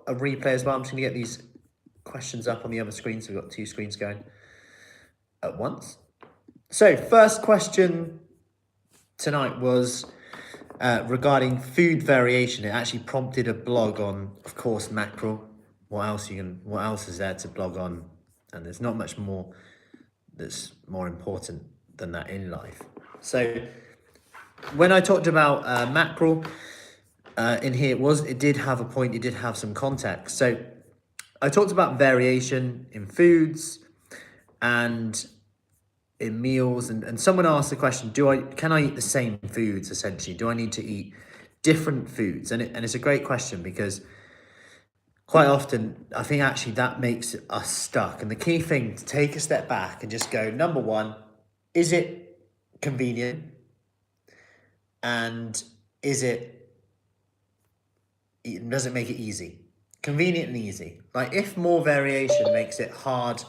a replay as well. I'm just going to get these questions up on the other screen. So we've got two screens going at once. So first question tonight was regarding food variation. It actually prompted a blog on, of course, mackerel. What else is there to blog on? And there's not much more that's more important than that in life. So when I talked about mackerel in here, it did have a point, it did have some context. So I talked about variation in foods and in meals, and someone asked the question, can I eat the same foods essentially? Do I need to eat different foods? And it's a great question, because quite often I think actually that makes us stuck. And the key thing to take a step back and just go, number one, is it convenient? And does it make it easy? Convenient and easy. Like, if more variation makes it hard,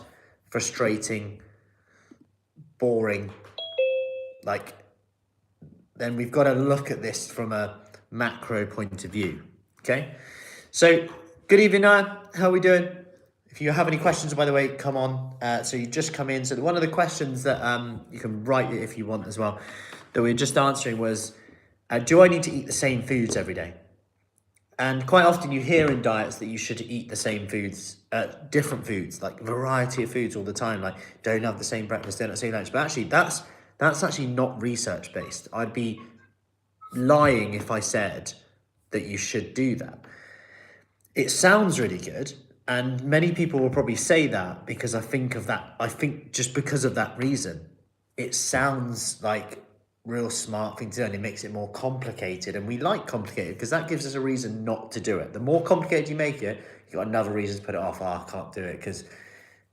frustrating, boring, then we've got to look at this from a macro point of view. Okay, so good evening, Ryan. How are we doing? If you have any questions, by the way, come on. So you just come in. So one of the questions that you can write it if you want as well, that we're just answering was, do I need to eat the same foods every day? And quite often you hear in diets that you should eat the same foods, different foods, like variety of foods all the time, like don't have the same breakfast, don't have the same lunch. But actually that's actually not research based. I'd be lying if I said that you should do that. It sounds really good, and many people will probably say that because I think just because of that reason, it sounds like real smart thing to do, and it makes it more complicated, and we like complicated because that gives us a reason not to do it. The more complicated you make it, you've got another reason to put it off. I can't do it because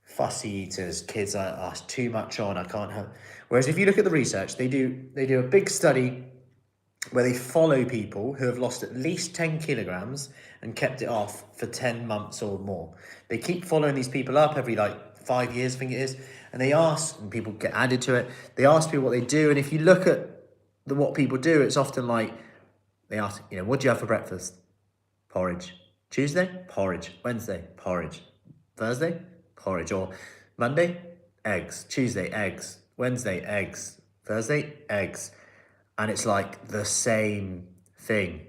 fussy eaters, kids are too much on, I can't have. Whereas if you look at the research, they do a big study where they follow people who have lost at least 10 kilograms and kept it off for 10 months or more. They keep following these people up every 5 years, I think it is. And they ask, and people get added to it, they ask people what they do. And if you look at what people do, it's often like, they ask, what do you have for breakfast? Porridge. Tuesday? Porridge. Wednesday? Porridge. Thursday? Porridge. Or Monday? Eggs. Tuesday? Eggs. Wednesday? Eggs. Thursday? Eggs. And it's like the same thing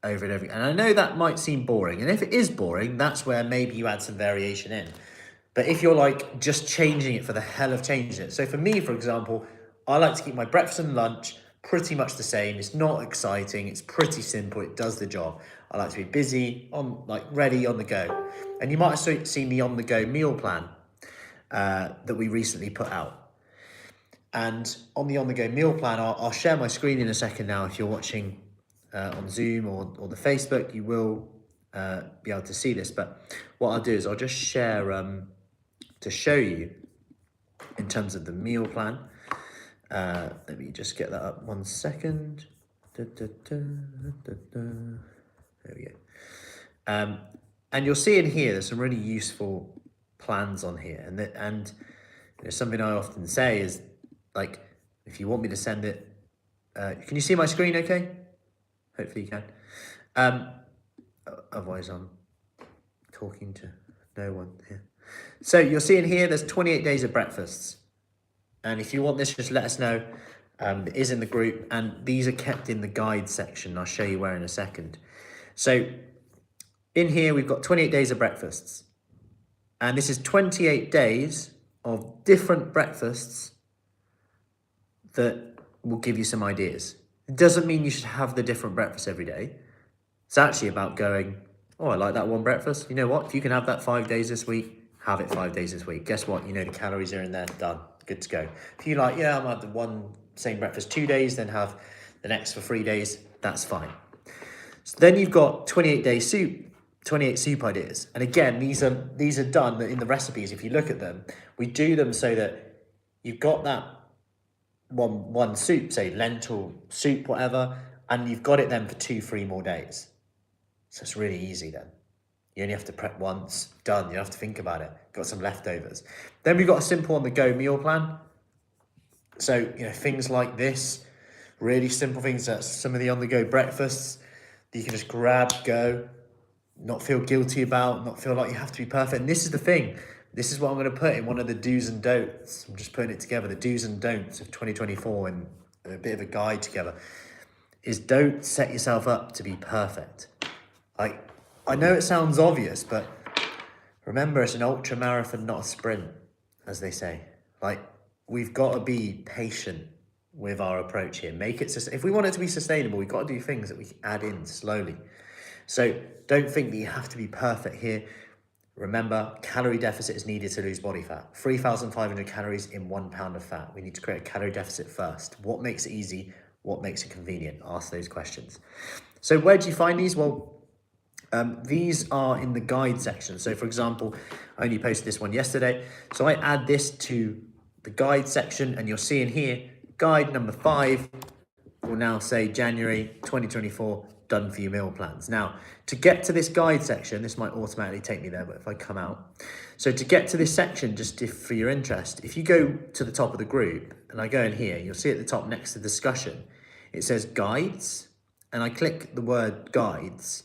over and over again. And I know that might seem boring. And if it is boring, that's where maybe you add some variation in. But if you're just changing it for the hell of changing it. So for me, for example, I like to keep my breakfast and lunch pretty much the same. It's not exciting. It's pretty simple. It does the job. I like to be busy, ready on the go. And you might have seen the on-the-go meal plan that we recently put out. And on the on-the-go meal plan, I'll share my screen in a second now. If you're watching on Zoom or the Facebook, you will be able to see this. But what I'll do is I'll just share to show you in terms of the meal plan. Let me just get that up 1 second. There we go. And you'll see in here, there's some really useful plans on here. And something I often say is, if you want me to send it, can you see my screen okay? Hopefully you can. Otherwise I'm talking to no one here. So you'll see in here, there's 28 days of breakfasts. And if you want this, just let us know. It is in the group, and these are kept in the guide section. I'll show you where in a second. So in here, we've got 28 days of breakfasts. And this is 28 days of different breakfasts that will give you some ideas. It doesn't mean you should have the different breakfasts every day. It's actually about going, I like that one breakfast. You know what? If you can have that 5 days this week, have it 5 days this week. Guess what? The calories are in there, done, good to go. If you I'm gonna have the one same breakfast 2 days, then have the next for 3 days, that's fine. So then you've got 28 soup ideas. And again, these are done in the recipes. If you look at them, we do them so that you've got that one soup, say lentil soup, whatever, and you've got it then for 2-3 more days. So it's really easy then. You only have to prep once, done. You don't have to think about it. Got some leftovers. Then we've got a simple on-the-go meal plan. So, things like this, really simple things. That's some of the on-the-go breakfasts that you can just grab, go, not feel guilty about, not feel like you have to be perfect. And this is the thing. This is what I'm going to put in one of the do's and don'ts. I'm just putting it together, the do's and don'ts of 2024, and a bit of a guide together, is don't set yourself up to be perfect. Like, I know it sounds obvious, but remember, it's an ultra marathon, not a sprint, as they say. Like, we've got to be patient with our approach here. Make it, if we want it to be sustainable, we've got to do things that we add in slowly. So don't think that you have to be perfect here. Remember, calorie deficit is needed to lose body fat. 3,500 calories in 1 pound of fat. We need to create a calorie deficit first. What makes it easy? What makes it convenient? Ask those questions. So where do you find these? Well, these are in the guide section. So for example, I only posted this one yesterday. So I add this to the guide section, and you're seeing here, guide number 5 will now say January 2024, done for your meal plans. Now, to get to this guide section, this might automatically take me there, but if I come out. So to get to this section, just for your interest, if you go to the top of the group and I go in here, you'll see at the top next to discussion, it says guides, and I click the word guides,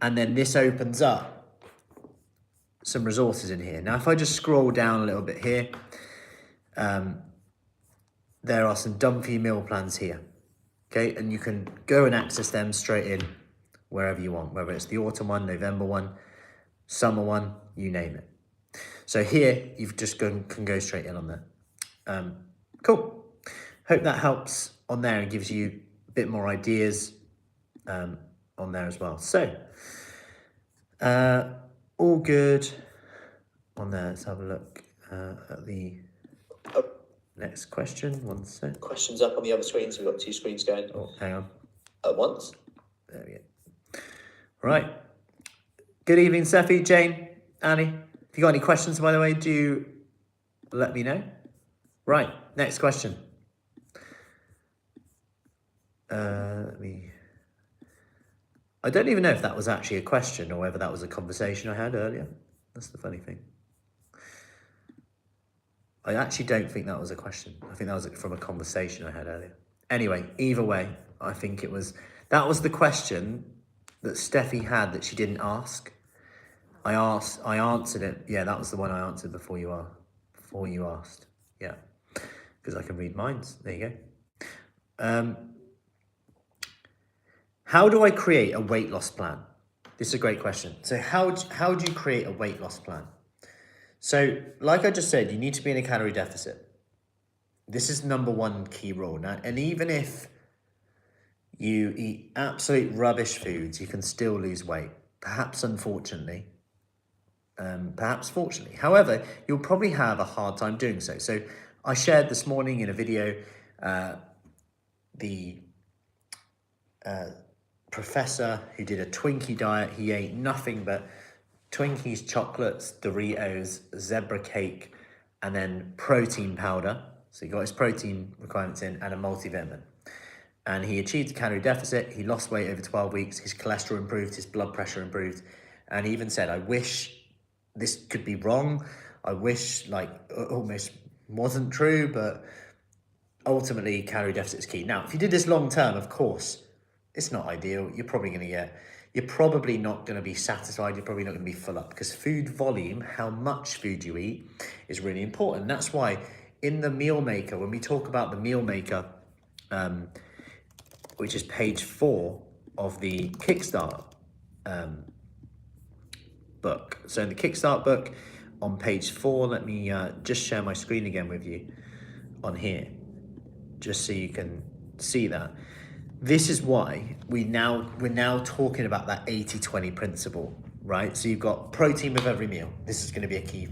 and then this opens up some resources in here. Now, if I just scroll down a little bit here, there are some done for you meal plans here. Okay, and you can go and access them straight in wherever you want, whether it's the autumn one, November one, summer one, you name it. So here, you've just can go straight in on there. Cool. Hope that helps on there and gives you a bit more ideas on there as well. So, all good on there. Let's have a look at the next question. One sec. Questions up on the other screen, so we've got 2 screens going. Oh, hang on. At once. There we go. Right. Good evening, Sephi, Jane, Annie. If you got any questions, by the way, do let me know. Right. Next question. I don't even know if that was actually a question or whether that was a conversation I had earlier. That's the funny thing. I actually don't think that was a question. I think that was from a conversation I had earlier. Anyway, either way, I think that was the question that Steffi had that she didn't ask. I answered it. Yeah, that was the one I answered before you asked. Yeah, because I can read minds. There you go. How do I create a weight loss plan? This is a great question. So how do you create a weight loss plan? So, like I just said, you need to be in a calorie deficit. This is number 1 key rule. Now, and even if you eat absolute rubbish foods, you can still lose weight. Perhaps unfortunately, perhaps fortunately. However, you'll probably have a hard time doing so. So, I shared this morning in a video the professor who did a Twinkie diet. He ate nothing but Twinkies, chocolates, Doritos, zebra cake, and then protein powder. So he got his protein requirements in and a multivitamin. And he achieved a calorie deficit. He lost weight over 12 weeks. His cholesterol improved, his blood pressure improved. And he even said, I wish this could be wrong. I wish like almost wasn't true, but ultimately calorie deficit is key. Now, if you did this long term, of course, it's not ideal. You're probably not going to be satisfied. You're probably not going to be full up, because food volume, how much food you eat, is really important. That's why in the meal maker, when we talk about the meal maker, which is page 4 of the Kickstart book. So in the Kickstart book on page 4, let me just share my screen again with you on here, just so you can see that. This is why we're now talking about that 80-20 principle, right? So you've got protein with every meal. This is going to be a key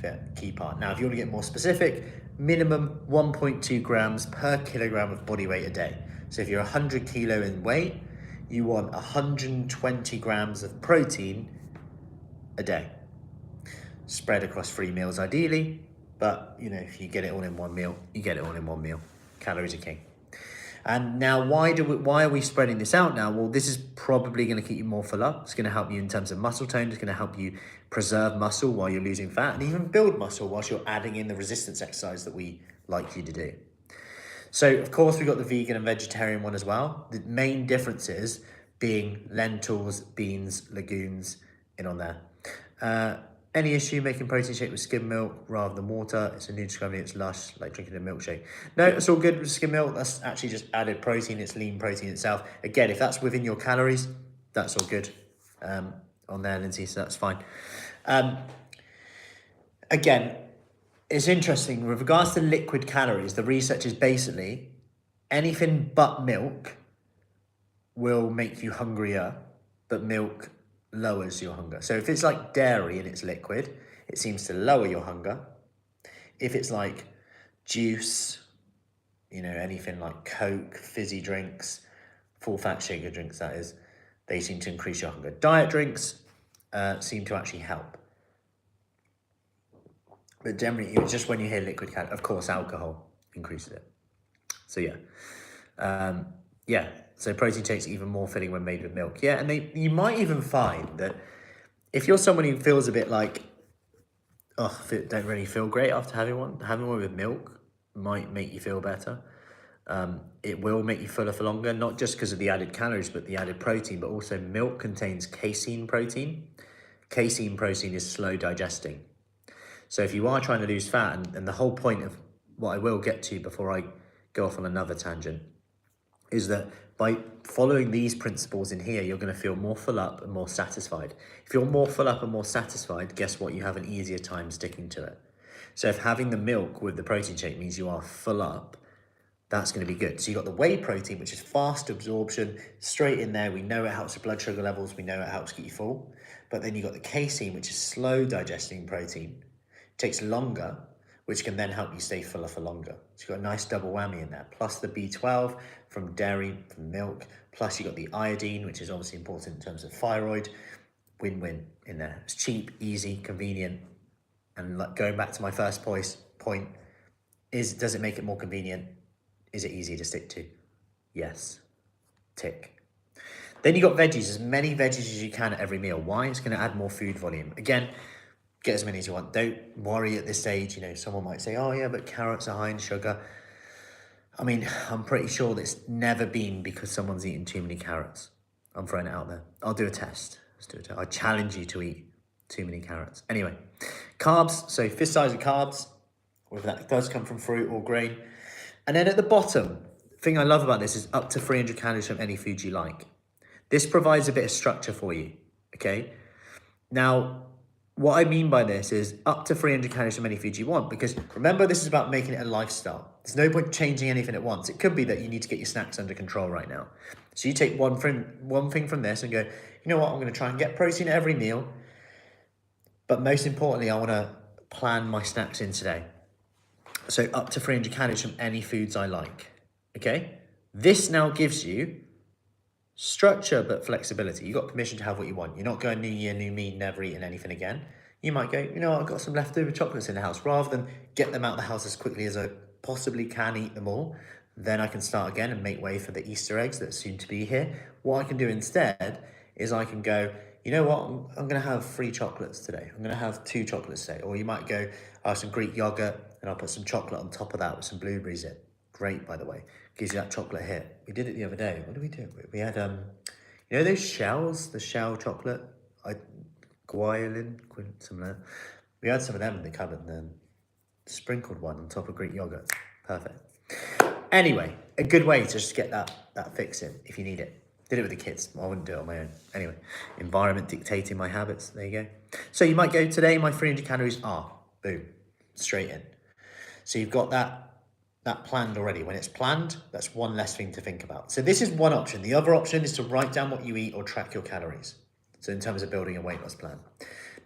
part. Now, if you want to get more specific, minimum 1.2 grams per kilogram of body weight a day. So if you're 100 kilo in weight, you want 120 grams of protein a day, spread across 3 meals ideally. But you know, if you get it all in one meal, you get it all in one meal. Calories are king. And now, why are we spreading this out now? Well, this is probably going to keep you more full up. It's going to help you in terms of muscle tone. It's going to help you preserve muscle while you're losing fat, and even build muscle whilst you're adding in the resistance exercise that we like you to do. So, of course, we've got the vegan and vegetarian one as well. The main differences being lentils, beans, legumes, in on there. Any issue making protein shake with skim milk rather than water? It's a new discovery. It's lush, like drinking a milkshake. No, it's all good with skim milk. That's actually just added protein. It's lean protein itself. Again, if that's within your calories, that's all good on there, Lindsay, so that's fine. Again, it's interesting. With regards to liquid calories, the research is basically anything but milk will make you hungrier, but milk lowers your hunger. So if it's like dairy and it's liquid, it seems to lower your hunger. If it's like juice, you know, anything like Coke, fizzy drinks, full fat sugar drinks, that is, they seem to increase your hunger. Diet drinks seem to actually help. But generally, it's just when you hear liquid calories, of course, alcohol increases it. So yeah. So protein shakes are even more filling when made with milk. Yeah, and you might even find that if you're someone who feels a bit like, don't really feel great after having one with milk might make you feel better. It will make you fuller for longer, not just because of the added calories, but the added protein, but also milk contains casein protein. Casein protein is slow digesting. So if you are trying to lose fat, and the whole point of what I will get to before I go off on another tangent, is that by following these principles in here, you're going to feel more full up and more satisfied. If you're more full up and more satisfied, guess what? You have an easier time sticking to it. So if having the milk with the protein shake means you are full up, that's going to be good. So you've got the whey protein, which is fast absorption, straight in there. We know it helps with blood sugar levels. We know it helps get you full. But then you've got the casein, which is slow digesting protein. It takes longer, which can then help you stay fuller for longer. So you've got a nice double whammy in there. Plus the B12 from dairy, from milk. Plus you've got the iodine, which is obviously important in terms of thyroid. Win-win in there. It's cheap, easy, convenient. And like going back to my first point, does it make it more convenient? Is it easy to stick to? Yes. Tick. Then you got veggies, as many veggies as you can at every meal. Why? It's going to add more food volume. Again, get as many as you want. Don't worry at this stage. You know, someone might say, oh yeah, but carrots are high in sugar. I mean, I'm pretty sure that it's never been because someone's eaten too many carrots. I'm throwing it out there. I'll do a test. Let's do it. I challenge you to eat too many carrots. Anyway, carbs. So fist size of carbs, whether that does come from fruit or grain. And then at the bottom, the thing I love about this is up to 300 calories from any food you like. This provides a bit of structure for you, okay? Now, what I mean by this is up to 300 calories from any food you want, because remember, this is about making it a lifestyle. There's no point changing anything at once. It could be that you need to get your snacks under control right now. So you take one thing from this and go, you know what, I'm going to try and get protein at every meal, but most importantly, I want to plan my snacks in today. So up to 300 calories from any foods I like, okay? This now gives you structure, but flexibility. You've got permission to have what you want. You're not going new year, new me, never eating anything again. You might go, you know what, I've got some leftover chocolates in the house. Rather than get them out of the house as quickly as I possibly can, eat them all, then I can start again and make way for the Easter eggs that are soon to be here. What I can do instead is I can go, you know what, I'm going to have 3 chocolates today. I'm going to have 2 chocolates today. Or you might go, I have some Greek yogurt and I'll put some chocolate on top of that with some blueberries in. Great, by the way. Gives you that chocolate hit. We did it the other day. What did we do? We had, you know those shells? The shell chocolate? Guayalin? Something like that. We had some of them in the cupboard and then sprinkled one on top of Greek yogurt. Perfect. Anyway, a good way to just get that fix in if you need it. Did it with the kids. I wouldn't do it on my own. Anyway, environment dictating my habits. There you go. So you might go, today my 300 calories are, boom, straight in. So you've got that planned already. When it's planned, that's one less thing to think about. So this is one option. The other option is to write down what you eat or track your calories. So in terms of building a weight loss plan.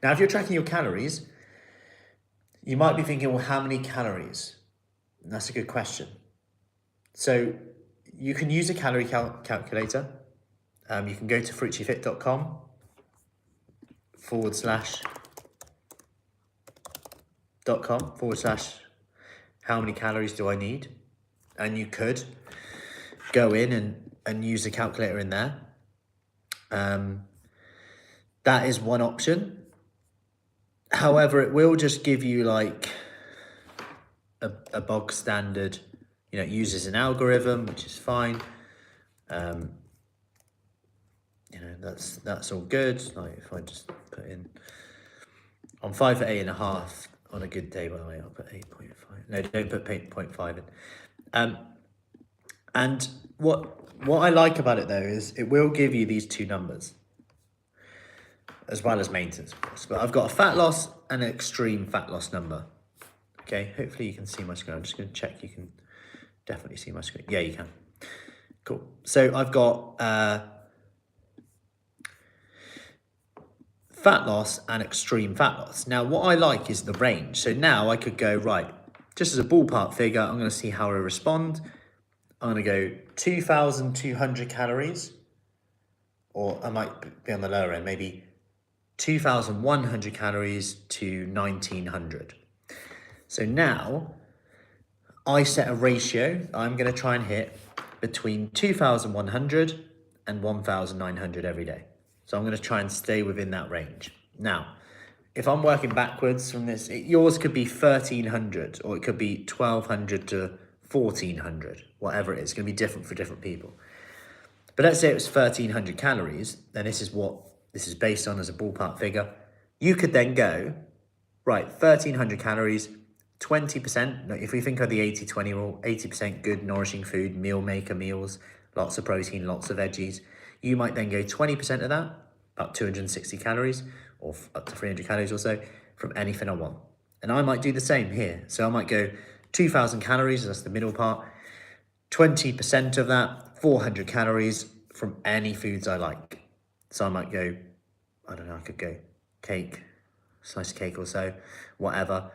Now, if you're tracking your calories, you might be thinking, well, how many calories? And that's a good question. So you can use a calorie calculator. You can go to fruitsyfit.com /.com/ how many calories do I need? And you could go in and use the calculator in there. That is one option. However, it will just give you like a bog standard, you know, it uses an algorithm, which is fine. Yeah, that's all good. Like if I just put in, I'm 5'8.5" on a good day, by the way. I'll put 8.5. No, don't put 8.5 in. And what I like about it though is it will give you these two numbers, as well as maintenance, of course. But I've got a fat loss and an extreme fat loss number. Okay, hopefully you can see my screen. I'm just going to check you can definitely see my screen. Yeah, you can. Cool. So I've got fat loss and extreme fat loss. Now, what I like is the range. So now I could go, right, just as a ballpark figure, I'm going to see how I respond. I'm going to go 2,200 calories, or I might be on the lower end, maybe 2,100 calories to 1,900. So now I set a ratio I'm going to try and hit between 2,100 and 1,900 every day. So I'm going to try and stay within that range. Now, if I'm working backwards from this, yours could be 1,300 or it could be 1,200 to 1,400, whatever it is. It's going to be different for different people. But let's say it was 1,300 calories, then this is what this is based on as a ballpark figure. You could then go, right, 1,300 calories, 20%, if we think of the 80-20 rule, 80% good nourishing food, meal maker meals, lots of protein, lots of veggies. You might then go 20% of that, about 260 calories or up to 300 calories or so from anything I want. And I might do the same here. So I might go 2,000 calories, that's the middle part, 20% of that, 400 calories from any foods I like. So I might go, I don't know, I could go cake, slice of cake or so, whatever.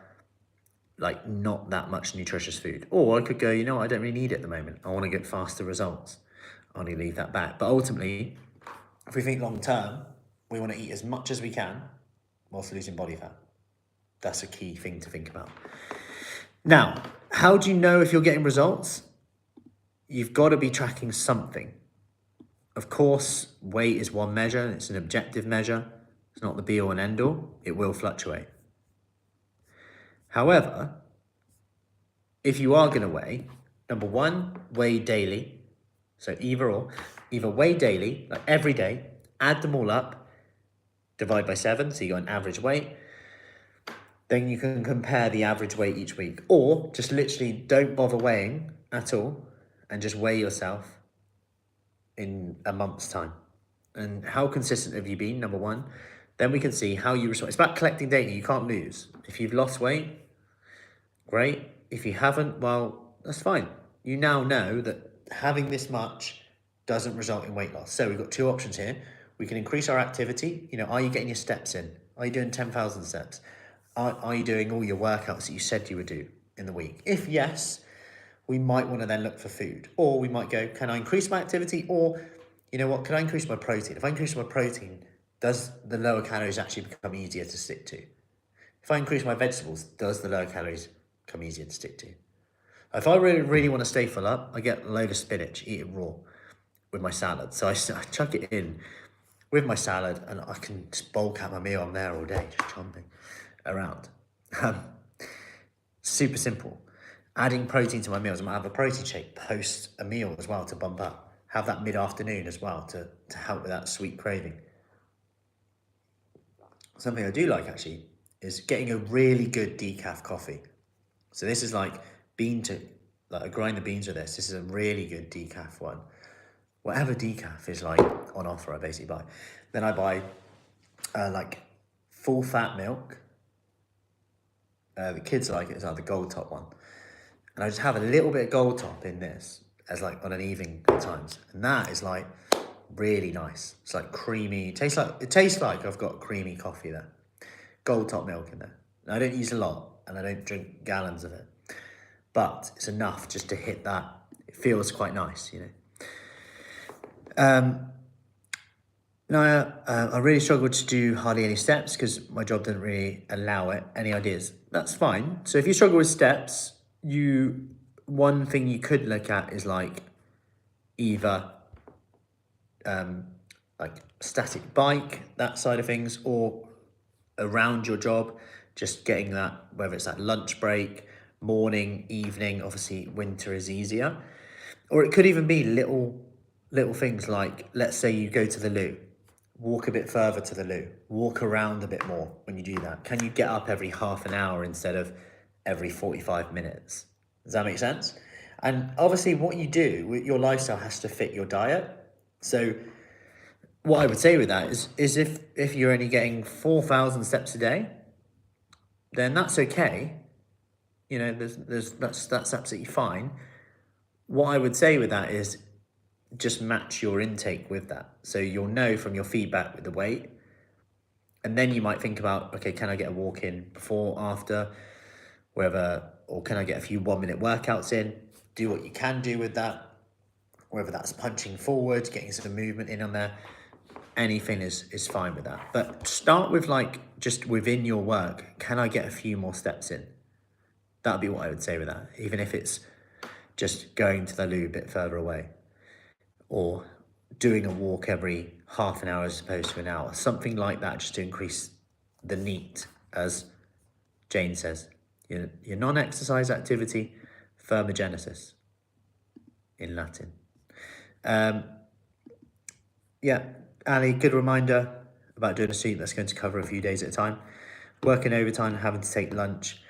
Like not that much nutritious food. Or I could go, you know what, I don't really need it at the moment. I want to get faster results. I'll only leave that back. But ultimately, if we think long term, we want to eat as much as we can whilst losing body fat. That's a key thing to think about. Now, how do you know if you're getting results? You've got to be tracking something. Of course, weight is one measure. It's an objective measure. It's not the be all and end all. It will fluctuate. However, if you are going to weigh, number one, weigh daily. So either weigh daily, like every day, add them all up, divide by 7, so you got an average weight. Then you can compare the average weight each week. Or just literally don't bother weighing at all and just weigh yourself in a month's time. And how consistent have you been, number one? Then we can see how you respond. It's about collecting data. You can't lose. If you've lost weight, great. If you haven't, well, that's fine. You now know that having this much doesn't result in weight loss. So we've got two options here. We can increase our activity. Are you getting your steps in? Are you doing 10,000 steps? Are you doing all your workouts that you said you would do in the week? If yes, we might want to then look for food. Or we might go, can I increase my activity? Or, you know what, can I increase my protein? If I increase my protein, does the lower calories actually become easier to stick to? If I increase my vegetables, does the lower calories become easier to stick to? If I really want to stay full up, I get a load of spinach, eat it raw with my salad. So I chuck it in with my salad and I can just bulk out my meal. I'm there all day, just chomping around. Super simple. Adding protein to my meals. I might have a protein shake post a meal as well to bump up. Have that mid-afternoon as well to help with that sweet craving. Something I do like actually is getting a really good decaf coffee. So this is like I grind the beans with this. This is a really good decaf one. Whatever decaf is like on offer, I basically buy. Then I buy like full fat milk. The kids like it, it's like the gold top one. And I just have a little bit of gold top in this as like on an evening at times. And that is like really nice. It's like creamy. It tastes like I've got creamy coffee there. Gold top milk in there. And I don't use a lot and I don't drink gallons of it. But it's enough just to hit that. It feels quite nice, Now, I really struggled to do hardly any steps because my job didn't really allow it. Any ideas? That's fine. So if you struggle with steps, one thing you could look at is like either like static bike, that side of things, or around your job, just getting that, whether it's that lunch break, morning, evening, obviously winter is easier. Or it could even be little things like, let's say you go to the loo walk a bit further to the loo, walk around a bit more when you do that. Can you get up every half an hour instead of every 45 minutes? Does that make sense? And obviously what you do, your lifestyle has to fit your diet. So what I would say with that is if you're only getting 4,000 steps a day, then that's okay. You know, that's absolutely fine. What I would say with that is just match your intake with that. So you'll know from your feedback with the weight. And then you might think about, okay, can I get a walk in before, after, wherever, or can I get a few 1 minute workouts in? Do what you can do with that, whether that's punching forward, getting some movement in on there. Anything is fine with that. But start with like just within your work, can I get a few more steps in? That'd be what I would say with that, even if it's just going to the loo a bit further away, or doing a walk every half an hour as opposed to an hour, something like that, just to increase the NEAT, as Jane says, your non-exercise activity thermogenesis in Latin. Yeah, Ali, good reminder about doing a soup. That's going to cover a few days at a time. Working overtime, having to take lunch.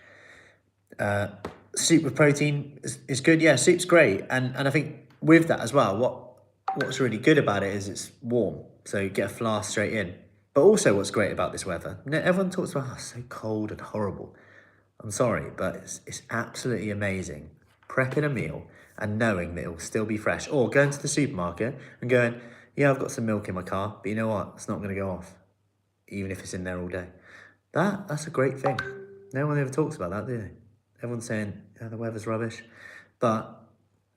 Soup with protein is good. Yeah, soup's great. And I think with that as well, what's really good about it is it's warm. So you get a flask straight in. But also what's great about this weather, everyone talks about, it's so cold and horrible. I'm sorry, but it's absolutely amazing. Prepping a meal and knowing that it will still be fresh. Or going to the supermarket and going, yeah, I've got some milk in my car, but you know what? It's not going to go off, even if it's in there all day. That's a great thing. No one ever talks about that, do they? Everyone's saying, yeah, the weather's rubbish. But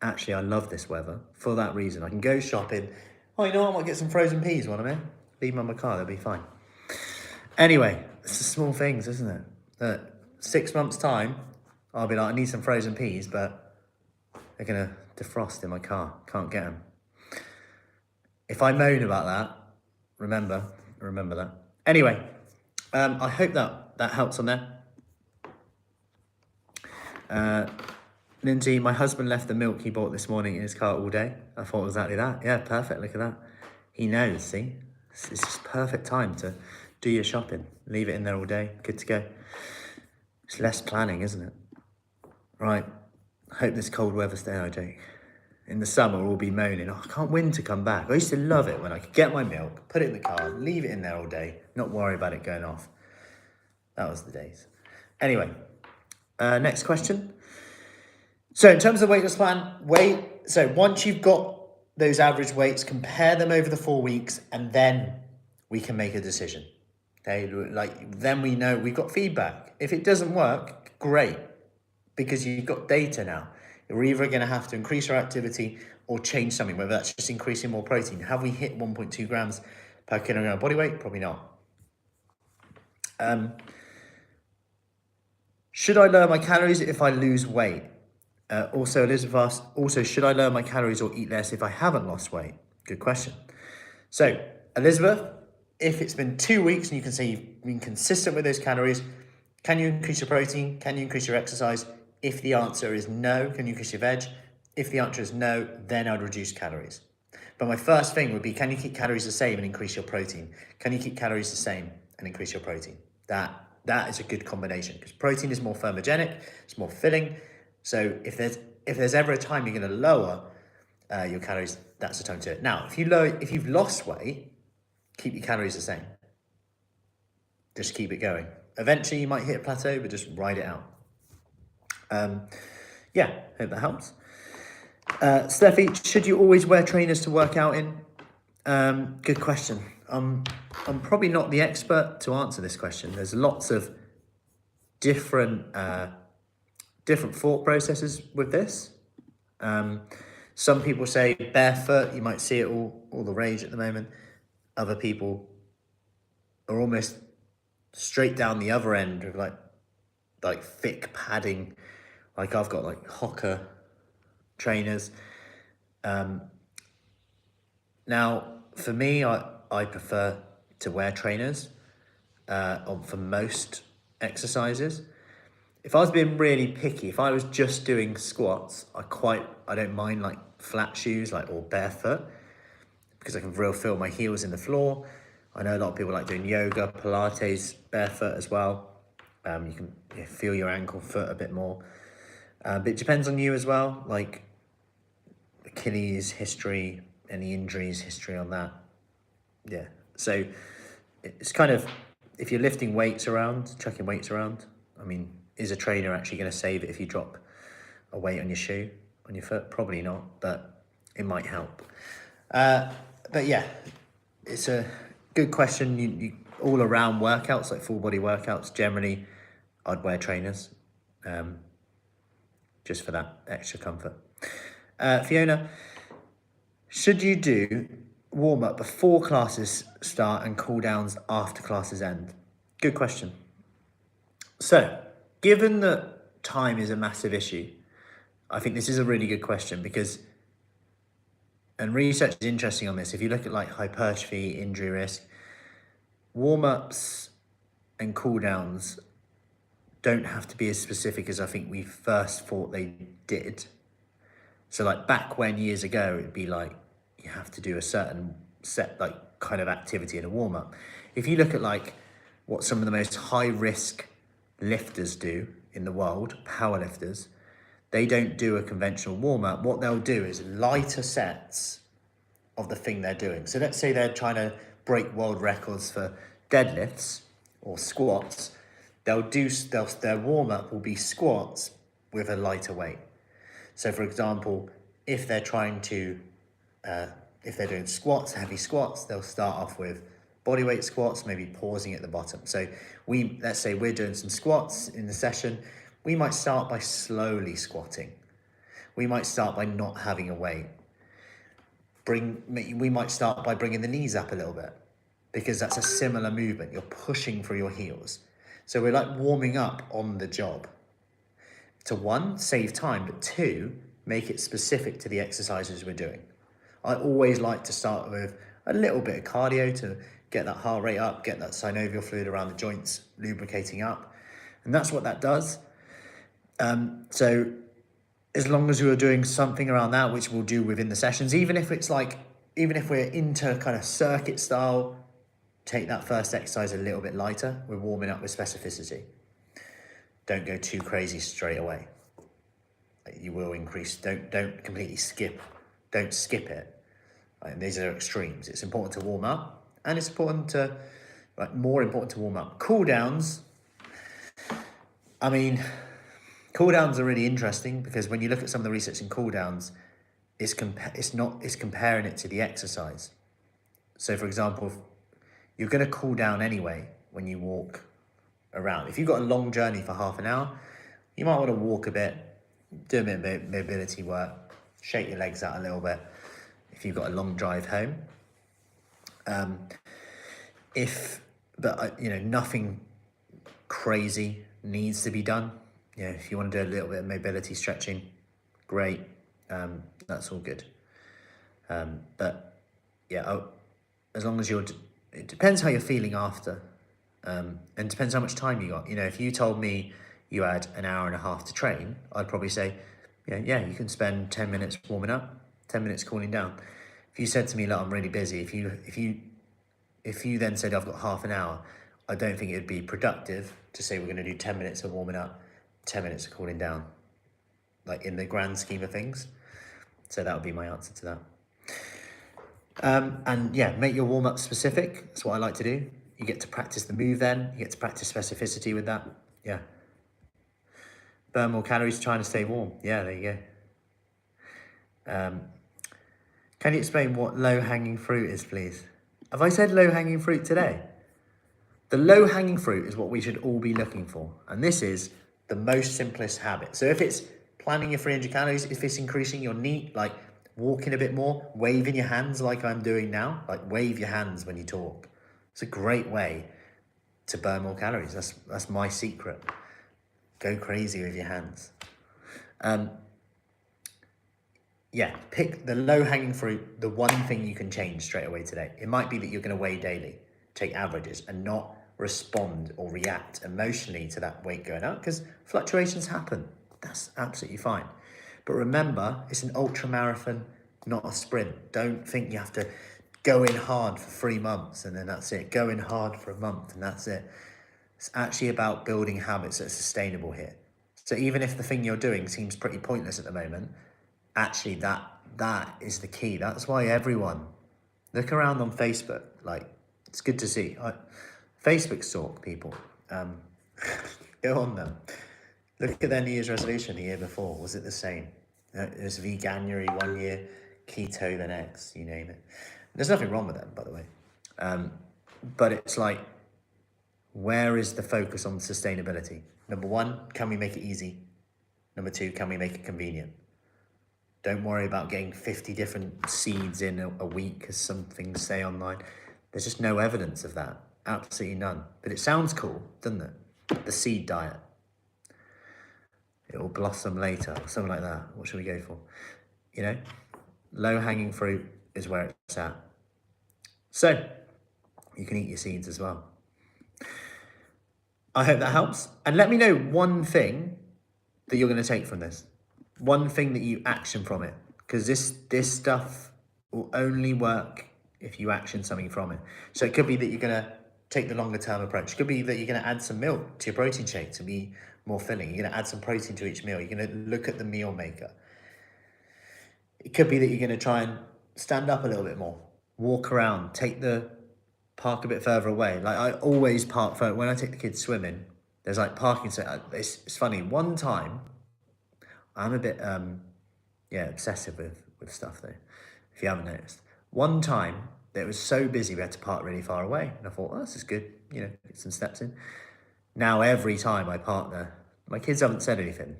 actually, I love this weather for that reason. I can go shopping. Oh, you know what? I might get some frozen peas while I'm in. Leave them on my car, they'll be fine. Anyway, it's the small things, isn't it? 6 months' time, I'll be like, I need some frozen peas, but they're going to defrost in my car. Can't get them. If I moan about that, remember that. Anyway, I hope that helps on there. Lindsay, my husband left the milk he bought this morning in his car all day. I thought exactly that. Yeah, perfect. Look at that. He knows, see? It's just perfect time to do your shopping. Leave it in there all day. Good to go. It's less planning, isn't it? Right. I hope this cold weather stays, I do. In the summer, we'll be moaning, oh, I can't winter come back. I used to love it when I could get my milk, put it in the car, leave it in there all day, not worry about it going off. That was the days. Anyway, next question. So in terms of the weight loss plan, so once you've got those average weights, compare them over the 4 weeks, and then we can make a decision. Okay, then we know we've got feedback. If it doesn't work, great, because you've got data now. You're either going to have to increase our activity or change something, whether that's just increasing more protein. Have we hit 1.2 grams per kilogram of body weight? Probably not. Should I lower my calories if I lose weight? Also, Elizabeth asked, should I lower my calories or eat less if I haven't lost weight? Good question. So, Elizabeth, if it's been 2 weeks and you can say you've been consistent with those calories, can you increase your protein? Can you increase your exercise? If the answer is no, can you increase your veg? If the answer is no, then I'd reduce calories. But my first thing would be, can you keep calories the same and increase your protein? Can you keep calories the same and increase your protein? That is a good combination, because protein is more thermogenic, it's more filling. So if there's ever a time you're going to lower your calories, that's the time to do it. Now, if you've lost weight, keep your calories the same. Just keep it going. Eventually, you might hit a plateau, but just ride it out. Yeah, hope that helps. Steffi, should you always wear trainers to work out in? Good question. I'm probably not the expert to answer this question. There's lots of different thought processes with this. Some people say barefoot. You might see it all the rage at the moment. Other people are almost straight down the other end with like thick padding. Like I've got like Hoka trainers. Now for me, I prefer to wear trainers for most exercises. If I was being really picky, if I was just doing squats, I don't mind like flat shoes or barefoot, because I can real feel my heels in the floor. I know a lot of people like doing yoga, Pilates, barefoot as well. You can feel your ankle, foot a bit more. But it depends on you as well, like Achilles history, any injuries, history on that. Yeah, so it's kind of, if you're lifting weights around, chucking weights around, I mean, is a trainer actually going to save it if you drop a weight on your shoe, on your foot? Probably not, but it might help. But yeah, it's a good question. You all around workouts, like full body workouts, generally I'd wear trainers, just for that extra comfort. Fiona, should you do warm up before classes start and cool downs after classes end? Good question. So, given that time is a massive issue, I think this is a really good question because, and research is interesting on this, if you look at like hypertrophy, injury risk, warm-ups and cool downs don't have to be as specific as I think we first thought they did. So like back when years ago, it'd be like, you have to do a certain set, like kind of activity in a warm up. If you look at like what some of the most high risk lifters do in the world, power lifters, they don't do a conventional warm up. What they'll do is lighter sets of the thing they're doing. So let's say they're trying to break world records for deadlifts or squats. Their warm up will be squats with a lighter weight. So for example, if they're trying to, if they're doing squats, heavy squats, they'll start off with bodyweight squats, maybe pausing at the bottom. So let's say we're doing some squats in the session. We might start by slowly squatting. We might start by not having a weight. We might start by bringing the knees up a little bit because that's a similar movement. You're pushing through your heels. So we're like warming up on the job to one, save time, but two, make it specific to the exercises we're doing. I always like to start with a little bit of cardio to get that heart rate up, get that synovial fluid around the joints lubricating up. And that's what that does. So as long as you're doing something around that, which we'll do within the sessions, even if we're into kind of circuit style, take that first exercise a little bit lighter. We're warming up with specificity. Don't go too crazy straight away. You will increase, don't completely skip, don't skip it. These are extremes. It's important to warm up and it's important to, more important to warm up. Cool downs, I mean, cool downs are really interesting because when you look at some of the research in cool downs, it's comparing it to the exercise. So for example, you're going to cool down anyway when you walk around. If you've got a long journey for half an hour, you might want to walk a bit, do a bit of mobility work, shake your legs out a little bit if you've got a long drive home. Nothing crazy needs to be done. If you want to do a little bit of mobility stretching, great. That's all good. As long as it depends how you're feeling after. And depends how much time you got. If you told me you had an hour and a half to train, I'd probably say, you can spend 10 minutes warming up, 10 minutes cooling down. If you said to me, look, I'm really busy, if you then said I've got half an hour, I don't think it'd be productive to say we're going to do 10 minutes of warming up, 10 minutes of cooling down, like in the grand scheme of things. So that would be my answer to that. Make your warm-up specific. That's what I like to do. You get to practice the move then. You get to practice specificity with that. Yeah. Burn more calories trying to stay warm. Yeah, there you go. Can you explain what low-hanging fruit is, please? Have I said low-hanging fruit today? The low-hanging fruit is what we should all be looking for. And this is the most simplest habit. So if it's planning your 300 calories, if it's increasing your NEAT, like walking a bit more, waving your hands like I'm doing now, like wave your hands when you talk. It's a great way to burn more calories. That's my secret. Go crazy with your hands. Pick the low-hanging fruit, the one thing you can change straight away today. It might be that you're going to weigh daily, take averages, and not respond or react emotionally to that weight going up because fluctuations happen. That's absolutely fine. But remember, it's an ultra marathon, not a sprint. Don't think you have to going hard for 3 months and then that's it. Going hard for a month and that's it. It's actually about building habits that are sustainable here. So even if the thing you're doing seems pretty pointless at the moment, actually that is the key. That's why everyone, look around on Facebook, like it's good to see. Facebook stalk people. Go on them. Look at their New Year's resolution the year before. Was it the same? It was veganuary 1 year, keto the next, you name it. There's nothing wrong with them, by the way. But it's like, where is the focus on sustainability? Number one, can we make it easy? Number two, can we make it convenient? Don't worry about getting 50 different seeds in a week, as some things say online. There's just no evidence of that. Absolutely none. But it sounds cool, doesn't it? The seed diet. It will blossom later, or something like that. What should we go for? You know, low-hanging fruit is where it's at. So, you can eat your seeds as well. I hope that helps. And let me know one thing that you're going to take from this. One thing that you action from it. Because this stuff will only work if you action something from it. So it could be that you're going to take the longer term approach. It could be that you're going to add some milk to your protein shake to be more filling. You're going to add some protein to each meal. You're going to look at the meal maker. It could be that you're going to try and stand up a little bit more. Walk around. Take the park a bit further away. Like I always park further. When I take the kids swimming, there's like parking. So it's funny. One time, I'm a bit obsessive with stuff though, if you haven't noticed. One time it was so busy we had to park really far away, and I thought, oh, this is good, you know, get some steps in. Now every time I park there, my kids haven't said anything,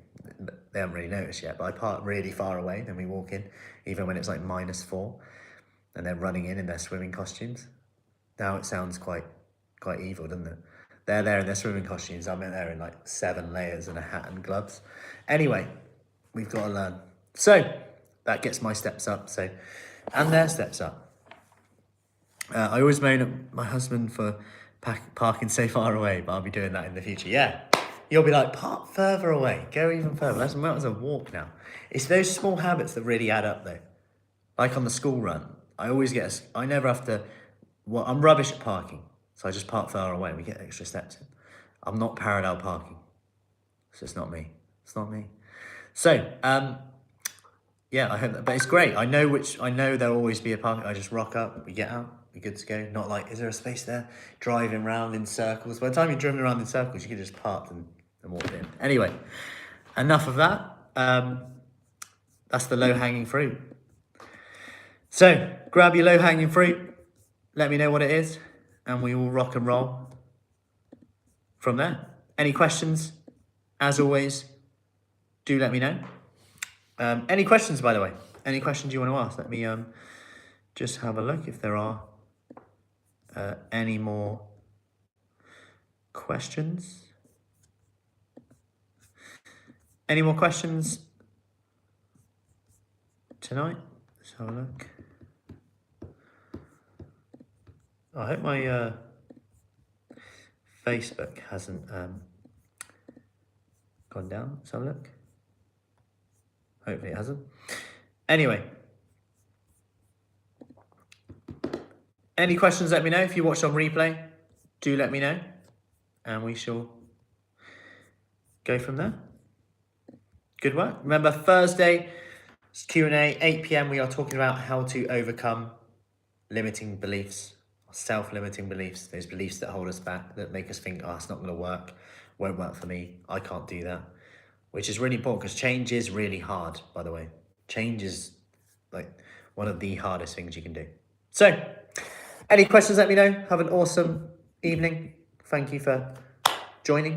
they haven't really noticed yet, but I park really far away, then we walk in, even when it's like -4, and they're running in their swimming costumes. Now it sounds quite evil, doesn't it? They're there in their swimming costumes, I'm in there in like 7 layers and a hat and gloves. Anyway, we've got to learn. So that gets my steps up, and their steps up. I always moan at my husband for parking so far away, but I'll be doing that in the future. Yeah, you'll be like, park further away, go even further. That's might as well walk now. It's those small habits that really add up though. Like on the school run, I never have to, well, I'm rubbish at parking, so I just park far away and we get extra steps in. I'm not parallel parking. It's just not me. It's not me. So, yeah, I hope that, but it's great. I know there'll always be a parking. I just rock up, we get out, we're good to go. Not like, is there a space there? Driving around in circles. By the time you're driving around in circles, you can just park and walk in. Anyway, enough of that. That's the low-hanging fruit. So, grab your low-hanging fruit, let me know what it is, and we will rock and roll from there. Any questions? As always, do let me know. Any questions, by the way? Any questions you want to ask? Let me just have a look if there are any more questions. Any more questions tonight? Let's have a look. I hope my Facebook hasn't gone down. Let's have a look. Hopefully it hasn't. Anyway, any questions, let me know. If you watched on replay, do let me know, and we shall go from there. Good work. Remember, Thursday, Q&A, 8 p.m, we are talking about how to overcome limiting beliefs, self-limiting beliefs, those beliefs that hold us back, that make us think, oh, it's not going to work, won't work for me, I can't do that. Which is really important because change is really hard, by the way. Change is like one of the hardest things you can do. So, any questions, let me know. Have an awesome evening. Thank you for joining.